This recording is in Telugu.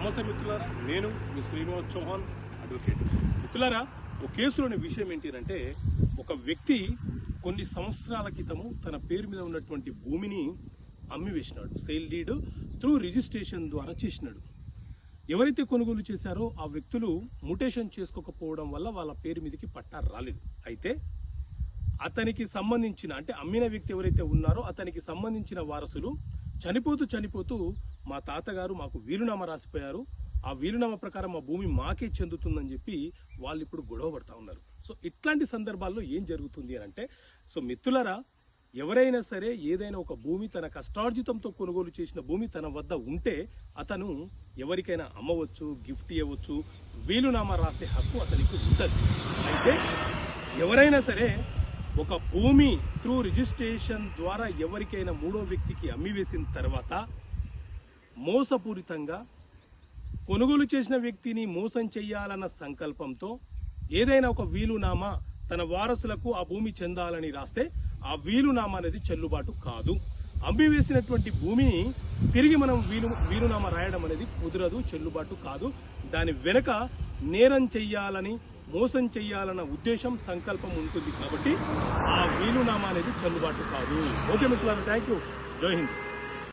నమస్తే మిత్రులారా, నేను మీ శ్రీనివాస్ చౌహాన్ అడ్వకేట్. మిత్రులారా, ఒక కేసులోని విషయం ఏంటంటే ఒక వ్యక్తి కొన్ని సంవత్సరాల క్రితము తన పేరు మీద ఉన్నటువంటి భూమిని అమ్మివేసినాడు. సేల్ డీడ్ త్రూ రిజిస్ట్రేషన్ ద్వారా చేసినాడు. ఎవరైతే కొనుగోలు చేశారో ఆ వ్యక్తులు మ్యూటేషన్ చేసుకోకపోవడం వల్ల వాళ్ళ పేరు మీదకి పట్టా రాలేదు. అయితే అతనికి సంబంధించిన అంటే అమ్మిన వ్యక్తి ఎవరైతే ఉన్నారో అతనికి సంబంధించిన వారసులు చనిపోతూ మా తాతగారు మాకు వీలునామా రాసిపోయారు, ఆ వీలునామా ప్రకారం మా భూమి మాకే చెందుతుందని చెప్పి వాళ్ళు ఇప్పుడు గొడవ పడతా ఉన్నారు. సో ఇట్లాంటి సందర్భాల్లో ఏం జరుగుతుంది అని అంటే, సో మిత్రులారా, ఎవరైనా సరే ఏదైనా ఒక భూమి తన కష్టార్జితంతో కొనుగోలు చేసిన భూమి తన వద్ద ఉంటే అతను ఎవరికైనా అమ్మవచ్చు, గిఫ్ట్ ఇవ్వచ్చు, వీలునామా రాసే హక్కు అతనికి ఉంటుంది. అయితే ఎవరైనా సరే ఒక భూమి త్రూ రిజిస్ట్రేషన్ ద్వారా ఎవరికైనా మూడో వ్యక్తికి అమ్మివేసిన తర్వాత మోసపూరితంగా కొనుగోలు చేసిన వ్యక్తిని మోసం చెయ్యాలన్న సంకల్పంతో ఏదైనా ఒక వీలునామా తన వారసులకు ఆ భూమి చెందాలని రాస్తే ఆ వీలునామా అనేది చెల్లుబాటు కాదు. అమ్మివేసినటువంటి భూమిని తిరిగి మనం వీలునామా రాయడం అనేది కుదరదు, చెల్లుబాటు కాదు. దాని వెనుక నేరం చెయ్యాలని, మోసం చెయ్యాలన్న ఉద్దేశం, సంకల్పం ఉంటుంది కాబట్టి ఆ వీలునామా అనేది చెల్లుబాటు కాదు. ఓకే మిత్రులారా, థ్యాంక్ యూ. జై హింద్.